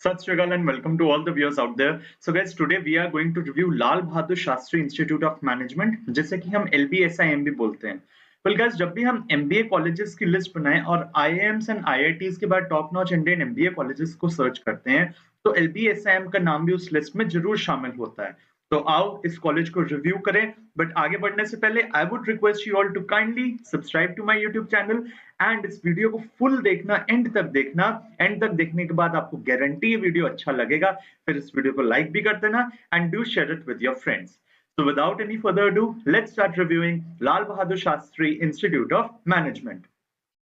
Sat Sri Akal and welcome to all the viewers out there. So guys, today we are going to review Lal Bahadur Shastri Institute of Management, जिसे कि हम LBSIM भी बोलते हैं. Well guys, जब भी हम MBA colleges की लिस्ट बनाएं और IIMs and IITs के बाद top notch Indian MBA colleges को सर्च करते हैं, तो LBSIM का नाम भी उस लिस्ट में जरूर शामिल होता है. तो आओ इस कॉलेज को रिव्यू करें, बट आगे बढ़ने से पहले I would request you all to kindly subscribe to my YouTube channel and इस वीडियो को फुल देखना, एंड तक देखना. एंड तक देखने के बाद आपको गारंटी ये वीडियो अच्छा लगेगा. फिर इस वीडियो को लाइक भी कर देना and do share it with your friends. So without any further ado, let's start reviewing Lal Bahadur Shastri Institute of Management.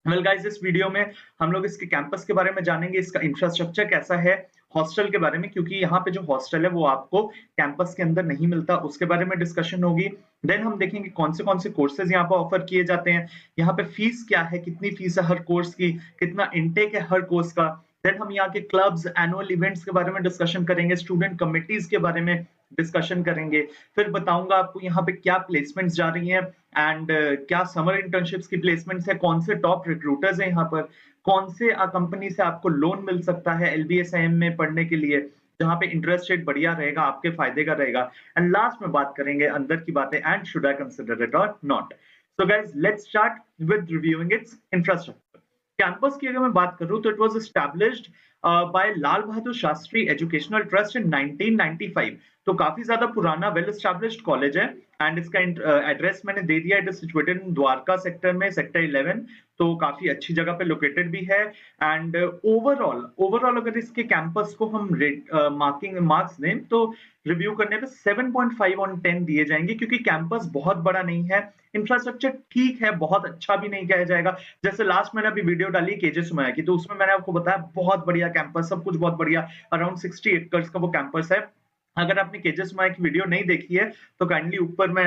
Well guys, इस वीडियो में हम लोग इसके कैंपस के बारे में जानेंगे, इसका इंफ्रास्ट्रक्चर कैसा है, हॉस्टल के बारे में, क्योंकि यहाँ पे जो हॉस्टल है वो आपको कैंपस के अंदर नहीं मिलता, उसके बारे में डिस्कशन होगी. देन हम देखेंगे कौन से कोर्सेज यहाँ पे ऑफर किए जाते हैं, यहाँ पे फीस क्या है, कितनी फीस है हर कोर्स की, कितना इनटेक है हर कोर्स का. देन हम यहाँ के क्लब्स, एनुअल इवेंट्स के बारे में डिस्कशन करेंगे, स्टूडेंट कमिटीज के बारे में डिस्कशन करेंगे. फिर बताऊंगा आपको यहाँ पे क्या प्लेसमेंट्स जा रही हैं एंड क्या समर इंटर्नशिप्स की प्लेसमेंट्स है, कौन से टॉप रिक्रूटर्स हैं यहाँ पर, कौन से कंपनी से आपको लोन मिल सकता है LBSIM में पढ़ने के लिए, जहाँ पे इंटरेस्ट रेट बढ़िया रहेगा, आपके फायदे का रहेगा. एंड लास्ट में बात करेंगे अंदर की बातें and should I consider it और not. So guys, let's start with reviewing its infrastructure. Campus की अगर मैं बात करूं तो it was established by Lal Bahadur Shastri educational trust in 1995. तो काफी ज्यादा पुराना वेल एस्टैब्लिश्ड कॉलेज है एंड इसका एड्रेस मैंने दे दिया. It is situated in Dwarka sector में, सेक्टर 11. तो काफी अच्छी जगह पे लोकेटेड भी है. एंड ओवरऑल अगर इसके कैंपस को हम मार्क्स दें तो रिव्यू करने पे 7.5 ऑन 10 दिए जाएंगे, क्योंकि कैंपस बहुत बड़ा नहीं है, इंफ्रास्ट्रक्चर ठीक है, बहुत अच्छा भी नहीं कहा जाएगा. जैसे लास्ट मैंने अभी वीडियो डाली केजे सुमाया की, तो उसमें मैंने आपको बताया बहुत बढ़िया कैंपस, सब कुछ बहुत बढ़िया, अराउंड 60 एकर्स का वो कैंपस है. अगर आपने केजे सुमाया की वीडियो नहीं देखी है तो काइंडली ऊपर मैं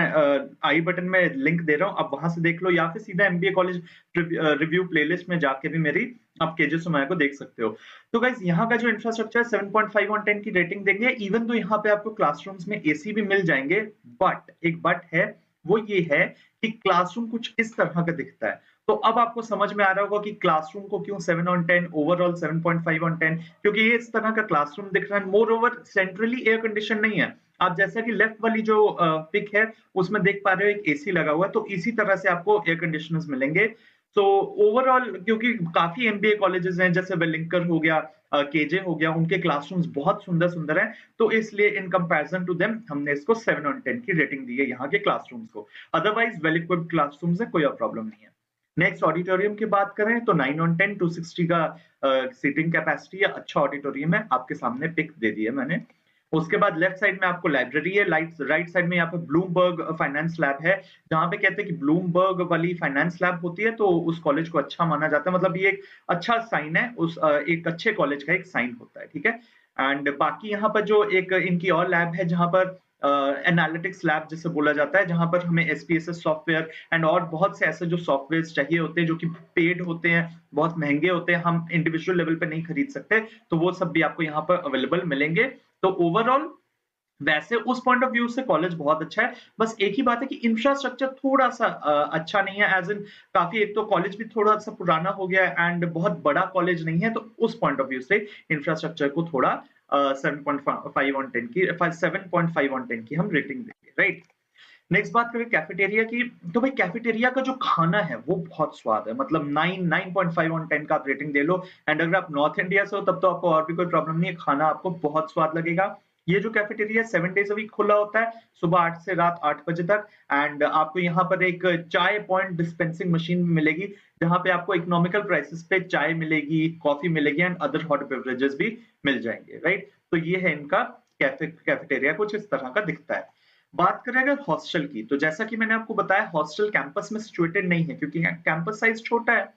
आई बटन में लिंक दे रहा हूं, आप वहां से देख लो, या फिर सीधा MBA कॉलेज रिव्यू प्लेलिस्ट में जाके भी मेरी आप केजे सुमाया को देख सकते हो. तो गाइस, यहाँ का जो इंफ्रास्ट्रक्चर है 7.5 ऑन 10 की रेटिंग देंगे. इवन तो यहाँ पे आपको क्लासरूम्स में AC भी मिल जाएंगे, बट एक बट है, वो ये है कि क्लासरूम कुछ इस तरह का दिखता है. तो अब आपको समझ में आ रहा होगा कि क्लासरूम को क्यों 7 ऑन 10, ओवरऑल 7.5 ऑन 10, क्योंकि ये इस तरह का क्लासरूम दिख रहा है. More over centrally air condition नहीं है. आप जैसा कि लेफ्ट वाली जो पिक है उसमें देख पा रहे हो, एक AC लगा हुआ है, तो इसी तरह से आपको एयर कंडीशनर्स मिलेंगे. तो ओवरऑल क्योंकि काफी MBA कॉलेजेस हैं, जैसे वेलिंकर हो गया, केजे हो गया, उनके क्लासरूम्स बहुत सुंदर सुंदर हैं, तो इसलिए इन कंपैरिजन टू देम हमने इसको 7 ऑन 10 की रेटिंग दी है यहाँ के क्लासरूम्स को. अदरवाइज वेल इक्विप्ड क्लासरूम्स है, कोई और प्रॉब्लम नहीं है. नेक्स्ट ऑडिटोरियम की बात करें तो 9 ऑन 10 260 का सीटिंग कैपेसिटी है, अच्छा ऑडिटोरियम है, आपके सामने पिक दे दी है मैंने. उसके बाद लेफ्ट साइड में आपको लाइब्रेरी है, राइट साइड में यहाँ पे ब्लूमबर्ग फाइनेंस लैब है, जहां पे कहते हैं कि ब्लूमबर्ग वाली फाइनेंस लैब होती है तो उस कॉलेज को अच्छा माना जाता है. मतलब ये एक अच्छा साइन है, उस एक अच्छे कॉलेज का एक साइन होता है, ठीक है. एंड बाकी यहाँ पर जो एक इनकी और लैब है, जहां पर एनालिटिक्स लैब जिसे बोला जाता है, जहां पर हमें SPSS सॉफ्टवेयर एंड और बहुत से ऐसे जो सॉफ्टवेयर चाहिए होते हैं जो कि पेड होते हैं, बहुत महंगे होते हैं, हम इंडिविजुअल लेवल पे नहीं खरीद सकते, तो वो सब भी आपको यहाँ पर अवेलेबल मिलेंगे. तो ओवरऑल वैसे उस पॉइंट ऑफ व्यू से कॉलेज बहुत अच्छा है. बस एक ही बात है कि इंफ्रास्ट्रक्चर थोड़ा सा अच्छा नहीं है, एज इन काफी, एक तो कॉलेज भी थोड़ा सा पुराना हो गया है एंड बहुत बड़ा कॉलेज नहीं है, तो उस पॉइंट ऑफ व्यू से इंफ्रास्ट्रक्चर को थोड़ा 7.5 ऑन 10 की 7.5 ऑन 10 की हम रेटिंग देंगे, राइट. नेक्स्ट बात करें कैफेटेरिया की, तो भाई कैफेटेरिया का जो खाना है वो बहुत स्वाद है, मतलब 9.5 ऑन 10 का आप रेटिंग दे लो. एंड अगर आप नॉर्थ इंडिया से हो तब तो आपको और भी कोई प्रॉब्लम नहीं है, खाना आपको बहुत स्वाद लगेगा. ये जो कैफेटेरिया 7 डेज अ वीक खुला होता है, सुबह 8 से रात 8 बजे तक. एंड आपको यहाँ पर एक चाय पॉइंट डिस्पेंसिंग मशीन मिलेगी, जहां पे आपको इकोनॉमिकल प्राइसेस पे चाय मिलेगी, कॉफी मिलेगी एंड अदर हॉट बेवरेजेस भी मिल जाएंगे, राइट. तो ये है इनका कैफेटेरिया, कुछ इस तरह का दिखता है. बात करें अगर हॉस्टल की, तो जैसा कि मैंने आपको बताया हॉस्टल कैंपस में सिचुएटेड नहीं है, क्योंकि कैंपस साइज छोटा है.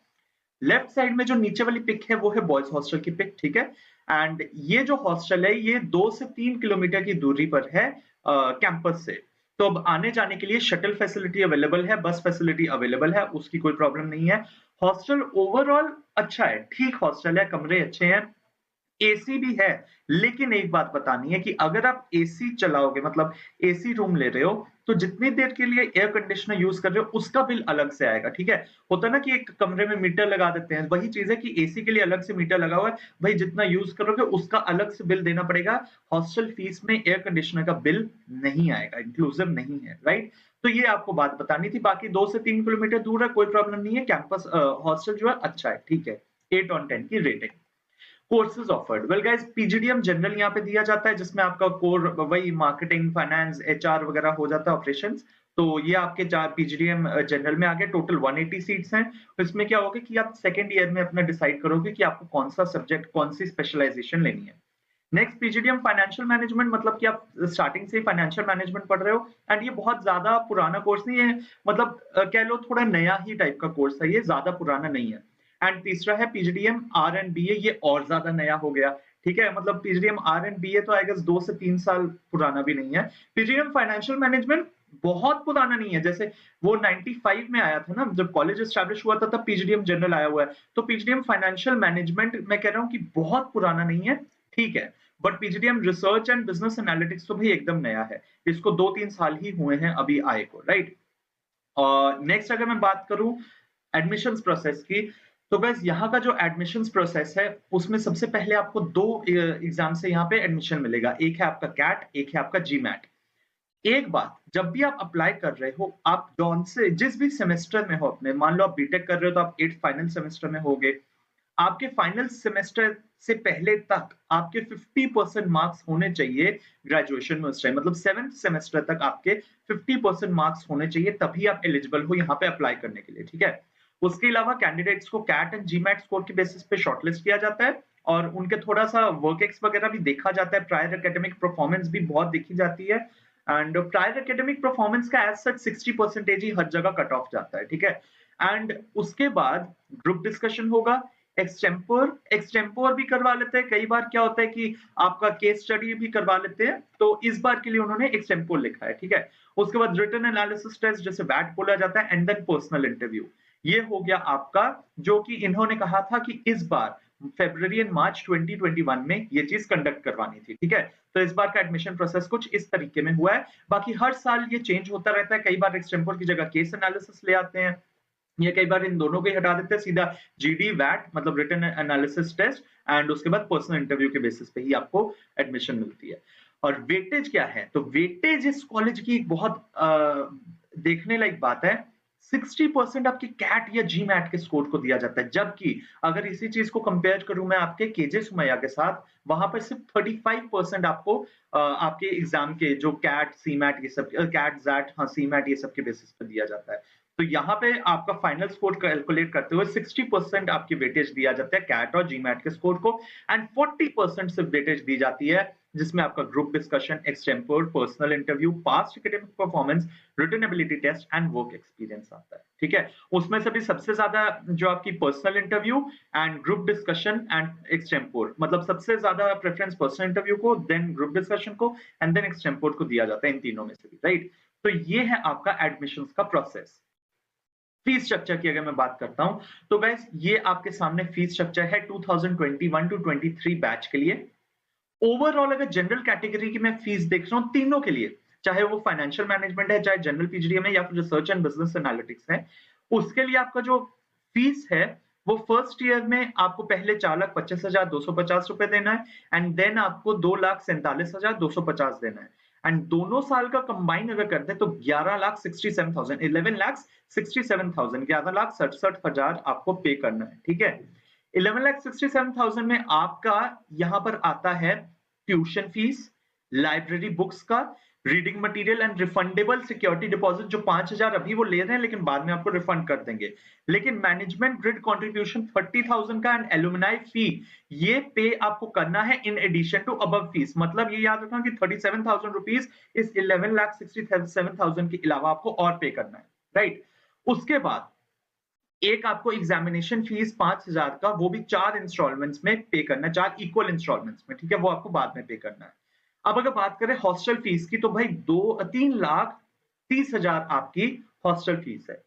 लेफ्ट साइड में जो नीचे वाली पिक है वो है बॉयज हॉस्टल की पिक, ठीक है. एंड ये जो हॉस्टल है ये 2 से 3 किलोमीटर की दूरी पर है कैंपस से. तो अब आने जाने के लिए शटल फैसिलिटी अवेलेबल है, बस फैसिलिटी अवेलेबल है, उसकी कोई प्रॉब्लम नहीं है. हॉस्टल ओवरऑल अच्छा है, ठीक हॉस्टल है, कमरे अच्छे हैं, AC भी है. लेकिन एक बात बतानी है कि अगर आप AC चलाओगे, मतलब AC रूम ले रहे हो, तो जितनी देर के लिए एयर कंडीशनर यूज कर रहे हो उसका बिल अलग से आएगा, ठीक है। होता है ना कि एक कमरे में मीटर लगा देते हैं, वही चीज है कि एसी के लिए अलग से मीटर लगा हुआ है, भाई जितना यूज करोगे उसका अलग से बिल देना पड़ेगा। हॉस्टल फीस में एयर कंडीशनर का बिल नहीं आएगा, इंक्लूसिव नहीं है, राइट। तो ये आपको बात बतानी थी। बाकी 2 से 3 किलोमीटर दूर है, कोई प्रॉब्लम नहीं है। कैंपस हॉस्टल जो है अच्छा है, ठीक है। 8 ऑन 10 की rating. Courses offered, well guys PGDM general यहाँ पे दिया जाता है, जिसमें आपका कोर वही मार्केटिंग, फाइनेंस, एचआर वगैरह हो जाता है, ऑपरेशंस। तो ये आपके 4 पीजीडीएम जनरल में आ गए। टोटल 180 सीट्स हैं। तो इसमें क्या होगा कि आप सेकंड ईयर में अपना डिसाइड करोगे कि आपको कौन सा सब्जेक्ट, कौन सी स्पेशलाइजेशन लेनी है। नेक्स्ट पीजीडीएम फाइनेंशियल मैनेजमेंट, मतलब कि आप स्टार्टिंग से ही फाइनेंशियल मैनेजमेंट पढ़ रहे हो। एंड ये बहुत ज्यादा पुराना कोर्स नहीं है, मतलब कह लो थोड़ा नया ही टाइप का कोर्स है, ये ज्यादा पुराना नहीं है। एंड तीसरा है पीजीडीएम आर एंड बीए, ये और ज्यादा नया हो गया, ठीक है। मतलब पीजीडीएम आर एंड बीए तो आई गेस 2 से 3 साल पुराना भी नहीं है। पीजीडीएम फाइनेंशियल मैनेजमेंट बहुत पुराना नहीं है, जैसे वो 95 में आया था ना, जब कॉलेज एस्टैब्लिश हुआ था तब पीजीडीएम जनरल आया हुआ है। तो पीजीडीएम फाइनेंशियल मैनेजमेंट मैं कह रहा हूँ कि बहुत पुराना नहीं है, ठीक है। But PGDM research and business analytics तो भाई एकदम नया है, इसको 2-3 साल ही हुए हैं अभी आए को, राइट। और नेक्स्ट अगर मैं बात करूं एडमिशंस प्रोसेस की, तो बस यहाँ का जो एडमिशंस प्रोसेस है उसमें सबसे पहले आपको 2 एग्जाम से यहाँ पे एडमिशन मिलेगा। एक है आपका कैट, एक है आपका जीमैट। एक बात, जब भी आप अप्लाई कर रहे हो, आप जौन से जिस भी सेमेस्टर में हो अपने, मान लो आप बीटेक कर रहे हो तो आप 8th फाइनल सेमेस्टर में होगे। आपके फाइनल सेमेस्टर से पहले तक आपके 50% मार्क्स होने चाहिए ग्रेजुएशन में उस टाइम, मतलब 7th सेमेस्टर तक आपके 50% मार्क्स होने चाहिए, तभी आप एलिजिबल हो यहाँ पे अप्लाई करने के लिए, ठीक है। उसके अलावा कैंडिडेट्स को कैट एंड जीमैट स्कोर के बेसिस पे शॉर्टलिस्ट किया जाता है, और उनके थोड़ा सा वर्क एक्स वगैरह भी देखा जाता है, प्रायर एकेडमिक परफॉर्मेंस भी बहुत देखी जाती है। एंड प्रायर एकेडमिक परफॉर्मेंस का एज सच 60% ही हर जगह कट ऑफ जाता है, ठीक है। एंड उसके बाद ग्रुप डिस्कशन होगा। एक्सटेम्पोर भी करवा लेते हैं, कई बार क्या होता है कि आपका केस स्टडी भी करवा लेते हैं, तो इस बार के लिए उन्होंने एक्सटेम्पोर लिखा है, ठीक है। उसके बाद रिटन एनालिसिस टेस्ट, जैसे वैट बोला जाता है, एंड देन पर्सनल इंटरव्यू। ये हो गया आपका, जो कि इन्होंने कहा था कि इस बार फरवरी एंड मार्च 2021 में ये चीज कंडक्ट करवानी थी, ठीक है। तो इस बार का एडमिशन प्रोसेस कुछ इस तरीके में हुआ है। बाकी हर साल ये चेंज होता रहता है, कई बार एक्सटेम्पोर की जगह केस एनालिसिस ले आते हैं, ये कई बार इन दोनों को ही हटा देते हैं, सीधा जीडी वैट मतलब रिटन एनालिसिस टेस्ट, एंड उसके बाद पर्सनल इंटरव्यू के बेसिस पे ही आपको एडमिशन मिलती है। और वेटेज क्या है, तो वेटेज इस कॉलेज की एक बहुत देखने लायक बात है। 60% आपके कैट या जी मैट के स्कोर को दिया जाता है, जबकि अगर इसी चीज को कंपेयर करूं मैं आपके केजे सुमैया के साथ, वहां पर सिर्फ 35% आपको आपके एग्जाम के जो कैट सी मैट ये सब, कैट जैट हाँ सी मैट ये सब के बेसिस पे दिया जाता है। तो यहाँ पे आपका फाइनल स्कोर कैलकुलेट करते हुए 60% आपकी वेटेज दिया जाता है कैट और जीमैट के स्कोर को, एंड 40% सिर्फ वेटेज दी जाती है जिसमें आपका group discussion, extempore, personal interview, past academic performance, written ability test and work experience आता है, ठीक है। उसमें से भी सबसे ज्यादा जो आपकी personal interview and group discussion and extempore, मतलब सबसे ज्यादा प्रेफरेंस पर्सनल इंटरव्यू को, देन ग्रुप डिस्कशन को, एंड देन एक्सटेम्पोर को दिया जाता है, इन तीनों में से भी, राइट। तो ये है आपका एडमिशंस का प्रोसेस। फीस स्ट्रक्चर की अगर मैं बात करता हूं, तो गाइस ये आपके सामने फीस स्ट्रक्चर है 2021 टू 23 बैच के लिए। ओवरऑल अगर जनरल कैटेगरी की मैं फीस देख रहा हूं तीनों के लिए, चाहे वो फाइनेंशियल मैनेजमेंट है, चाहे जनरल पीजीडीएम है, या फिर रिसर्च एंड बिजनेस एनालिटिक्स है, उसके लिए आपका जो फीस है वो फर्स्ट ईयर में आपको पहले 4,25,250 रुपए देना है, एंड देन आपको 2,47,250 देना है, एंड दोनों साल का कंबाइन अगर करते हैं तो 11,67,000 11,67,000 11,67,000 आपको पे करना है, ठीक है। 11,67,000 में आपका यहां पर आता है ट्यूशन फीस, लाइब्रेरी बुक्स का, reading material and refundable security deposit, जो 5,000 अभी वो ले रहे हैं लेकिन बाद में आपको रिफंड कर देंगे। लेकिन मैनेजमेंट ग्रिड कंट्रीब्यूशन 30,000 का, एंड एलुमनाई फी ये पे आपको करना है in addition to above fees. मतलब ये याद रखना कि 37,000 रुपीज इस 11,67,000 के अलावा आपको और पे करना है, राइट। उसके बाद एक आपको एग्जामिनेशन फीस 5,000 का, वो भी 4 इंस्टॉलमेंट्स में पे करना है, 4 इक्वल इंस्टॉलमेंट्स में, ठीक है, वो आपको बाद में पे करना है। अब अगर बात करें हॉस्टल फीस की, तो भाई 3,30,000 आपकी हॉस्टल फीस है।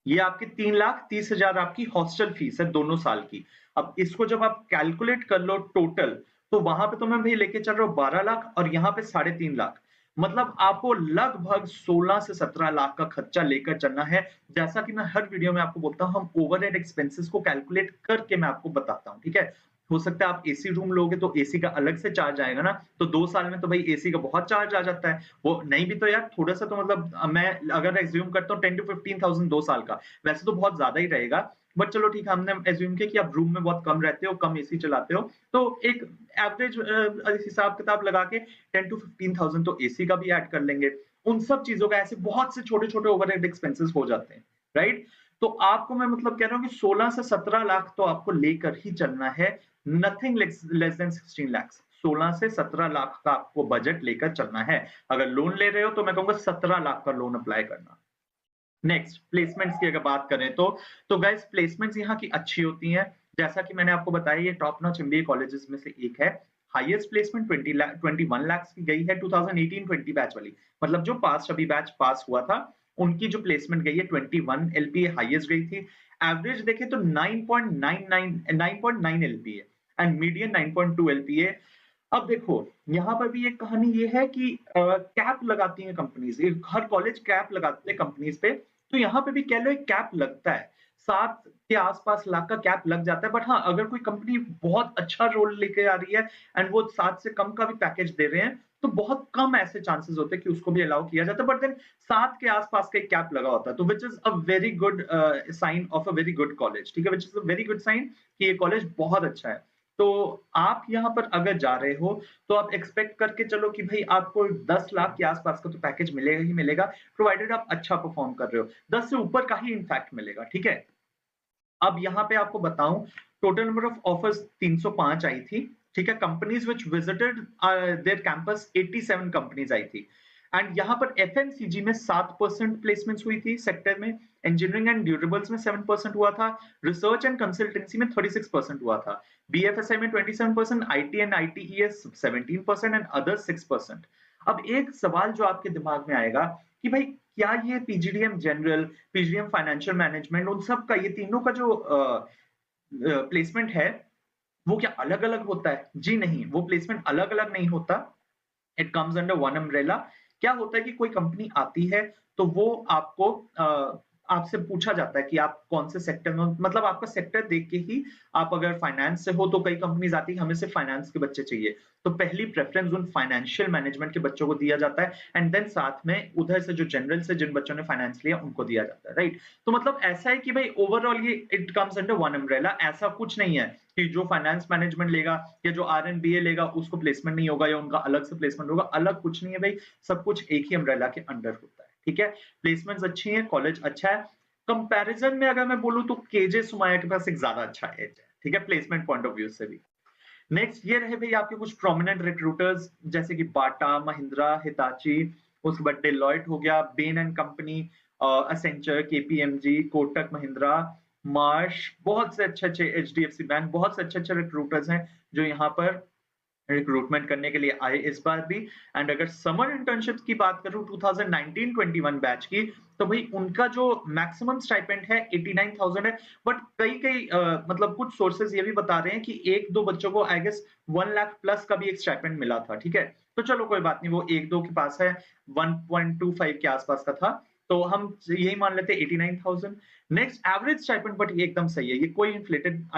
ये आपकी 3,30,000 आपकी हॉस्टल फीस है दोनों साल की। अब इसको जब आप कैलकुलेट कर लो टोटल, तो वहां पे तो मैं भाई लेके चल रहा हूँ 12 लाख, और यहाँ पे 3.5 लाख। मतलब आपको लगभग 16 से 17 लाख का खर्चा लेकर चलना है। जैसा कि मैं हर वीडियो में आपको बोलता हूँ, हम ओवरहेड एक्सपेंसेस को कैलकुलेट करके मैं आपको बताता हूँ, ठीक है? हो सकता है आप एसी रूम लोगे तो एसी का अलग से चार्ज आएगा ना, तो 2 साल में तो भाई एसी का बहुत चार्ज आ जाता है। वो नहीं भी तो यार थोड़ा-सा तो मतलब मैं अगर एज़्यूम करता हूँ 10 टू 15,000 2 साल का, वैसे तो बहुत ज़्यादा ही रहेगा। बट चलो ठीक है, हमने एज़्यूम किया कि आप रूम में बहुत कम रहते हो, कम एसी चलाते हो, तो एक एवरेज हिसाब-किताब लगा के 10 टू 15,000 तो एसी का भी ऐड कर लेंगे। उन सब चीज़ों का ऐसे बहुत से छोटे-छोटे ओवरहेड एक्सपेंसेस हो जाते हैं, राइट? तो आपको मैं मतलब कह रहा हूँ कि 16 से 17 लाख तो आपको लेकर ही चलना है, नथिंग लेस देन 16 लैक्स। 16 से 17 लाख का आपको बजट लेकर चलना है। अगर लोन ले रहे हो तो मैं कहूँगा 17 लाख का लोन अप्लाई करना। नेक्स्ट प्लेसमेंट्स की अगर बात करें तो गाइस प्लेसमेंट्स यहाँ की अच्छी होती हैं। जैसा कि मैंने आपको बताया ये टॉप नॉच एमबीए कॉलेजेस में से एक है। हाईएस्ट प्लेसमेंट 21 लाख की गई है 2018-20 बैच वाली। मतलब जो पास अभी बैच पास हुआ था, उनकी जो प्लेसमेंट गई है 21 एलपीए हाईएस्ट गई थी। एवरेज देखें तो 9.9 एलपीए एंड मीडियन 9.2 एलपीए। अब देखो, यहाँ पर भी एक कहानी ये है कि कैप लगाती हैं कंपनीज़, एक हर कॉलेज कैप लगाते हैं कंपनीज़ पे, तो यहाँ पे भी कह लो एक कैप लगता है। 7 के आस-पास लाख का कैप लग जाता है, बट हाँ, अगर कोई कंपनी बहुत अच्छा रोल लेके आ रही है एंड वो 7 से कम का भी पैकेज दे रहे हैं, तो बहुत कम ऐसे चांसेस होते हैं कि उसको भी अलाउ किया जाता है, बट देन 7 के आस-पास का एक कैप लगा होता है, तो which is a very good sign of a very good college, ठीक है? Which is a very good sign कि ये कॉलेज बहुत अच्छा है। तो आप यहाँ पर अगर जा रहे हो, तो आप एक्सपेक्ट करके चलो कि भई आपको 10 लाख के आस-पास का तो पैकेज मिलेगा ही मिलेगा, प्रोवाइडेड आप अच्छा परफॉर्म कर रहे हो। 10 से ऊपर का ही इनफैक्ट मिलेगा, ठीक है? अब यहाँ पे आपको बताऊँ, टोटल नंबर ऑफ ऑफर्स 305 आई थी, ठीक है? Companies which visited their campus 87 companies आई थी। एंड यहाँ पर एफएमसीजी में 7% प्लेसमेंट्स हुई थी सेक्टर में, इंजीनियरिंग एंड ड्यूरेबल्स में 7% हुआ था, रिसर्च एंड कंसल्टेंसी में 36% हुआ था, बीएफएसआई में 27%, IT and ITES 17% and others 6%। अब एक सवाल जो आपके दिमाग में आएगा कि भाई क्या ये PGDM general, PGDM financial management उन सब का ये तीनों का जो प्लेसमेंट है, वो क्या अलग-अलग होता है? जी नहीं, वो प्लेसमेंट अलग-अलग नहीं होता। It comes under one umbrella. क्या होता है कि कोई कंपनी आती है तो वो आपको आपसे पूछा जाता है कि आप कौन से सेक्टर में हो, मतलब आपका सेक्टर देख के ही आप अगर फाइनेंस से हो तो कई कंपनीज आती है हमें सिर्फ फाइनेंस के बच्चे चाहिए, तो पहली प्रेफरेंस उन फाइनेंशियल मैनेजमेंट के बच्चों को दिया जाता है एंड देन साथ में उधर से जो जनरल से जिन बच्चों ने फाइनेंस लिया उनको दिया जाता है, राइट? तो मतलब ऐसा है कि भाई ओवरऑल ये it comes under one umbrella, ऐसा कुछ नहीं है कि जो फाइनेंस मैनेजमेंट लेगा या जो आरएनबीए लेगा उसको प्लेसमेंट नहीं होगा या उनका अलग से प्लेसमेंट होगा, अलग कुछ नहीं है भाई, सब कुछ एक ही अम्ब्रेला के अंडर होता है, ठीक है? प्लेसमेंट्स अच्छी हैं, कॉलेज अच्छा है। कंपैरिजन में अगर मैं बोलूँ तो केजे सुमाया के पास एक ज़्यादा अच्छा एज है, ठीक है? प्लेसमेंट पॉइंट ऑफ व्यू से भी। नेक्स्ट ये रहे भई आपके कुछ प्रोमिनेंट रिक्रूटर्स जैसे कि बाटा, महिंद्रा, हिताची, उसके बाद डेलॉयट हो गया, Ben and company, Accenture, KPMG, Kotak Mahindra, Marsh, बहुत से अच्छे-अच्छे एचडीएफसी बैंक, बहुत से अच्छे-अच्छे रिक्रूटर्स हैं जो यहाँ पर रिक्रूटमेंट करने के लिए आए इस बार भी। एंड अगर समर इंटर्नशिप्स की बात करूँ 2019-21 बैच की, तो भाई उनका जो मैक्सिमम स्टाइपेंड है 89,000 है। बट कई-कई मतलब कुछ सोर्सेज़ ये भी बता रहे हैं कि 1-2 बच्चों को आई गेस 1 लाख प्लस का भी एक स्टाइपेंड मिला था, ठीक है? तो चलो कोई बात नहीं, वो 1-2 के पास है, 1.25 के आसपास का था। तो हम यही मान लेते हैं 89,000। नेक्स्ट एवरेज स्टाइपेंड बट ये एकदम सही है, ये कोई इन्फ्लेटेड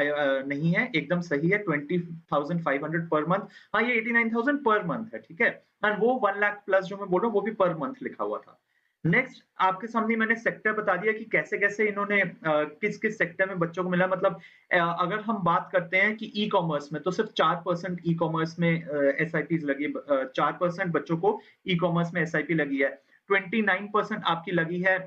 नहीं है, एकदम सही है 20,500 पर मंथ। हाँ, ये 89,000 पर मंथ है, ठीक है? एंड वो 1 लाख प्लस जो मैं बोल रहा हूँ, वो भी पर मंथ लिखा हुआ था। नेक्स्ट आपके सामने मैंने सेक्टर बता दिया कि कैसे-कैसे इन्होंने किस-किस सेक्टर में बच्चों को मिला, मतलब अगर हम बात करते हैं कि ई-कॉमर्स में तो सिर्फ 4% ई-कॉमर्स में एसआईपीज़ लगी है, 4% बच्चों को ई-कॉमर्स में एसआईपी लगी है। 29% आपकी लगी है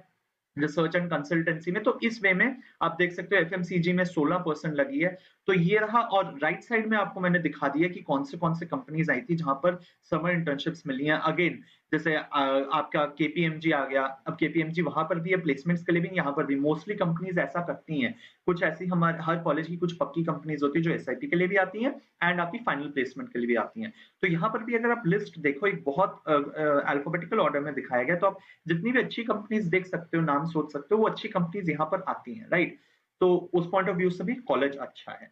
रिसर्च एंड कंसल्टेंसी में, तो इस वे में आप देख सकते हो एफएमसीजी में 16% लगी है। तो ये रहा, और राइट साइड में आपको मैंने दिखा दिया कि कौन से कंपनीज आई थी जहां पर समर इंटर्नशिप्स मिली हैं। अगेन जैसे आपका केपीएमजी आ गया, अब केपीएमजी वहां पर भी है प्लेसमेंट्स के लिए भी, यहाँ पर भी मोस्टली कंपनीज ऐसा करती हैं। कुछ ऐसी हमारे हर कॉलेज की कुछ पक्की कंपनीज होती है जो एसआईपी के लिए भी आती हैं एंड आपकी फाइनल प्लेसमेंट के लिए भी आती हैं। तो यहाँ पर भी अगर आप लिस्ट देखो, एक बहुत अल्फाबेटिकल ऑर्डर में दिखाया गया, तो आप जितनी भी अच्छी कंपनीज देख सकते हो, नाम सोच सकते हो, वो अच्छी कंपनीज यहाँ पर आती हैं, राइट? तो उस पॉइंट ऑफ व्यू से भी कॉलेज अच्छा है।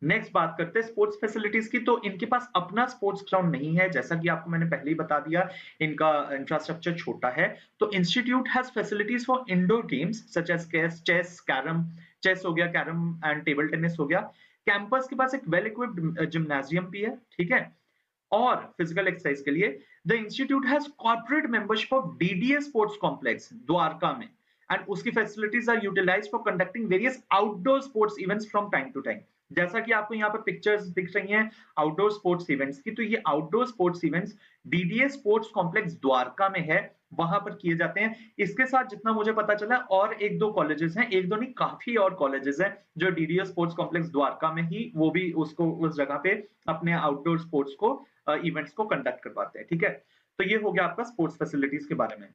नेक्स्ट बात करते हैं स्पोर्ट्स फैसिलिटीज की। तो इनके पास अपना स्पोर्ट्स ग्राउंड नहीं है, जैसा कि आपको मैंने पहले ही बता दिया, इनका इंफ्रास्ट्रक्चर छोटा है। तो institute has facilities for indoor games such as chess, carrom, chess हो गया, कैरम एंड टेबल टेनिस हो गया। कैंपस के पास एक वेल इक्विप्ड जिम्नाजियम भी है, ठीक है। और फिजिकल एक्सरसाइज के लिए the institute has corporate membership of DDS sports complex Dwarka में, एंड उसकी facilities are utilized for conducting various outdoor sports events from time to time. जैसा कि आपको यहाँ पे पिक्चर्स दिख रही हैं आउटडोर स्पोर्ट्स इवेंट्स की, तो ये outdoor sports events DDS sports complex Dwarka में है, वहां पर किए जाते हैं। इसके साथ जितना मुझे पता चला और एक दो कॉलेजेस हैं, एक दो नहीं काफी और कॉलेजेस हैं जो डीडीएस स्पोर्ट्स कॉम्प्लेक्स द्वारका में ही वो भी उसको उस जगह पे अपने आउटडोर स्पोर्ट्स को इवेंट्स को कंडक्ट करवाते हैं, ठीक है। तो ये हो गया आपका स्पोर्ट्स फैसिलिटीज के बारे में।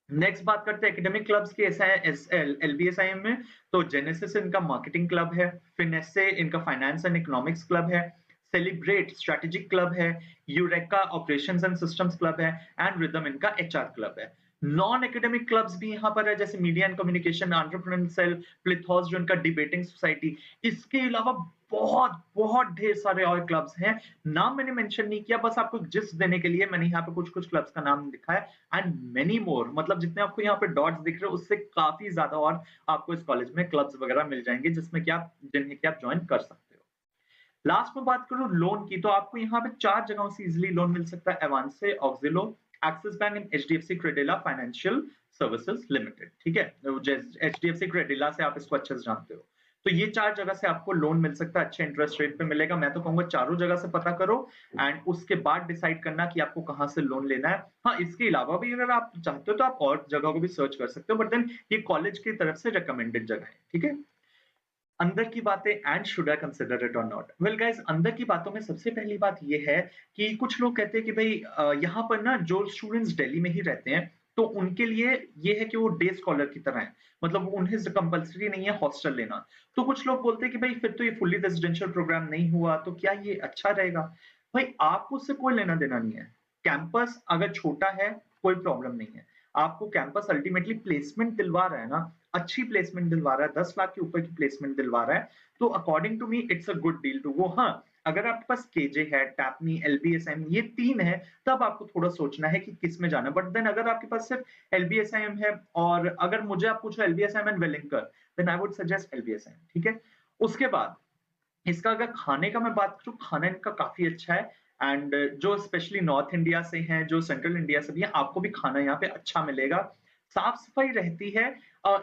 नेक्स्ट बात करते हैं एकेडमिक क्लब्स की एलबीएसआईएम में। तो जेनेसिस इनका मार्केटिंग क्लब है, फिनेसे इनका फाइनेंस एंड इकोनॉमिक्स क्लब है, सेलिब्रेट स्ट्रेटेजिक क्लब है, Eureka operations and systems club है, एंड रिदम इनका एचआर क्लब है। नॉन एकेडमिक क्लब्स भी यहाँ पर है, जैसे media and communication, entrepreneur cell, प्लिथॉस जो इनका डिबेटिंग सोसाइटी। इसके अलावा बहुत बहुत ढेर सारे और क्लब्स हैं, नाम मैंने मेंशन नहीं किया, बस आपको जिस्ट देने के लिए मैंने यहाँ पे कुछ कुछ क्लब्स का नाम लिखा है, एंड मेनी मोर। मतलब जितने आपको यहाँ पे डॉट्स दिख रहे हो उससे काफी ज्यादा और आपको इस कॉलेज में क्लब्स वगैरह मिल जाएंगे जिसमें कि आप जिन्हें कि आप ज्वाइन कर सकते हो। लास्ट में बात करूं लोन की, तो आपको यहाँ पे 4 जगहों से इजीली लोन मिल सकता है, Avanse, Auxilo, Axis bank and HDFC Credila financial services limited, ठीक है। एचडीएफसी क्रेडिला से आप इसको अच्छे से जानते हो। तो ये 4 जगह से आपको लोन मिल सकता है, अच्छे इंटरेस्ट रेट पे मिलेगा। मैं तो कहूंगा चारों जगह से पता करो एंड उसके बाद डिसाइड करना कि आपको कहाँ से लोन लेना है। हाँ, इसके अलावा भी अगर आप चाहते हो तो आप और जगह को भी सर्च कर सकते हो, बट देन ये कॉलेज की तरफ से रिकमेंडेड जगह है, ठीक है। अंदर की बातें and should I consider it और नॉट। वेल गाइस, अंदर की बातों में सबसे पहली बात ये है कि कुछ लोग कहते हैं कि भाई यहाँ पर ना जो स्टूडेंट्स दिल्ली में ही रहते हैं तो उनके लिए ये है कि वो डे स्कॉलर की तरह है, मतलब उन्हें कंपलसरी नहीं है हॉस्टल लेना। तो कुछ लोग बोलते हैं कि भाई फिर तो ये फुल्ली रेजिडेंशियल प्रोग्राम नहीं हुआ, तो क्या ये अच्छा रहेगा? भाई आपको उससे कोई लेना देना नहीं है। कैंपस अगर छोटा है कोई प्रॉब्लम नहीं है, आपको कैंपस अल्टीमेटली प्लेसमेंट दिलवा रहा है ना, अच्छी प्लेसमेंट दिलवा रहा है, 10 लाख के ऊपर की प्लेसमेंट दिलवा रहा है, तो according to me it's a good deal to go. हाँ, अगर आपके पास केजे है, टैपनी, एलबीएसआईएम ये 3 है, तब आपको थोड़ा सोचना है कि किस में जाना है। बट देन अगर आपके पास सिर्फ एलबीएसआईएम है, और अगर मुझे आप पूछो LBSIM and Welingkar, then I would suggest LBSIM, ठीक है। उसके बाद इसका अगर खाने का मैं बात करूँ, खाना इनका काफ़ी अच्छा है, एंड जो स्पेशली नॉर्थ इंडिया से हैं, जो सेंट्रल इंडिया से भी हैं, आपको भी खाना यहाँ पे अच्छा मिलेगा। साफ-सफाई रहती है।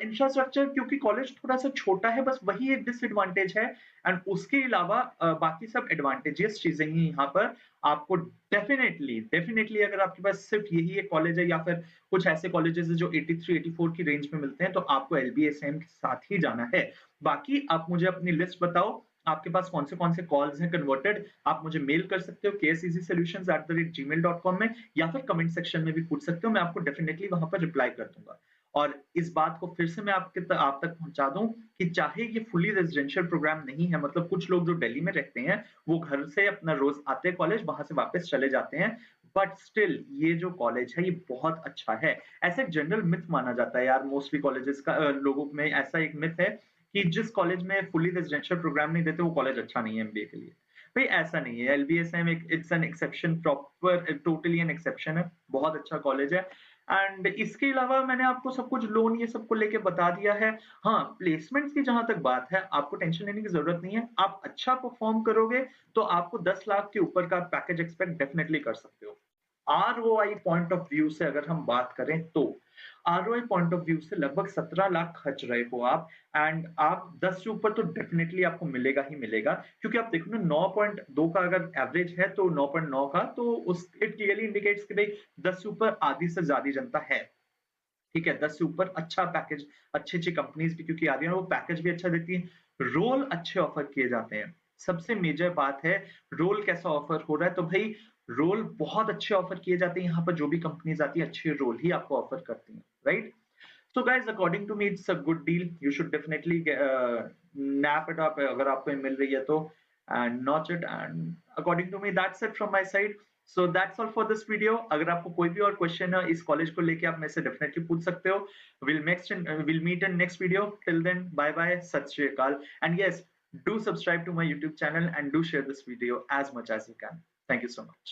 इंफ्रास्ट्रक्चर क्योंकि कॉलेज थोड़ा-सा छोटा है, बस वही एक डिसएडवांटेज है, एंड उसके अलावा बाकी सब एडवांटेजेस चीज़ें ही यहाँ पर आपको डेफिनिटली डेफिनिटली अगर आपके पास सिर्फ यही एक कॉलेज है या फिर कुछ ऐसे कॉलेजेस हैं जो 83-84 की रेंज में मिलते हैं, तो आपको एलबीएसएम के साथ ही जाना है। बाकी आप मुझे अपनी लिस्ट बताओ, आपके पास कौन से कॉल्स हैं कन्वर्टेड, आप मुझे मेल कर सकते हो ksezsolutions@gmail.com में, या फिर कमेंट सेक्शन में भी पूछ सकते हो, मैं आपको डेफिनिटली वहां पर रिप्लाई कर दूंगा। और इस बात को फिर से मैं आप तक पहुंचा दूं कि चाहे ये फुली रेजिडेंशियल प्रोग्राम नहीं है, मतलब कुछ लोग जो दिल्ली में रहते हैं वो घर से अपना रोज आते हैं कॉलेज, वहां से वापस चले जाते हैं, बट स्टिल ये जो कॉलेज है ये बहुत अच्छा है। ऐसा एक जनरल मिथ माना जाता है यार, मोस्टली कॉलेजेस का लोगों में ऐसा एक मिथ है कि जिस कॉलेज में फुली रेजिडेंशियल प्रोग्राम नहीं देते वो कॉलेज अच्छा नहीं है एमबीए के लिए। भाई ऐसा नहीं है, एलबीएसएम एक it's an exception, proper totally an exception है, बहुत अच्छा कॉलेज है। एंड इसके अलावा मैंने आपको सब कुछ लोन ये सब को लेके बता दिया है। हाँ, प्लेसमेंट्स की जहां तक बात है, आपको टेंशन लेने की जरूरत नहीं है। आप अच्छा परफॉर्म करोगे तो आपको 10 लाख के ऊपर का पैकेज एक्सपेक्ट डेफिनेटली कर सकते हो। आरओआई पॉइंट ऑफ व्यू से अगर हम बात करें तो आरओआई पॉइंट ऑफ व्यू से लगभग 17 लाख खर्च रहे हो आप, एंड आप 10 से ऊपर तो डेफिनेटली आपको मिलेगा ही मिलेगा, क्योंकि आप देखो ना 9.2 का अगर एवरेज है तो 9.9 का, तो उस इट क्लियरली इंडिकेट्स कि भाई 10 से ऊपर आधी से ज्यादा जनता है, ठीक है। 10 से ऊपर अच्छा पैकेज, अच्छी-अच्छी कंपनीज भी क्योंकि आ रही है, वो पैकेज भी अच्छा देती है, रोल अच्छे ऑफर किए जाते हैं। सबसे मेजर बात है रोल कैसा ऑफर हो रहा है, तो भाई रोल बहुत अच्छे ऑफर किए जाते हैं, यहाँ पर जो भी कंपनीज आती है अच्छे रोल ही आपको ऑफर करती हैं, right? So guys, according to me, it's a good deal. You should definitely nap it up अगर आपको ये मिल रही है तो, and notch it. And according to me, that's it from my side. So that's all for this video. अगर आपको कोई भी और क्वेश्चन है इस कॉलेज को लेके, आप मेरे से डेफिनेटली पूछ सकते हो। We'll meet in next video. Till then, bye bye, सत श्री अकाल। And yes, Do subscribe to my YouTube channel and do share this video as much as you can. Thank you so much.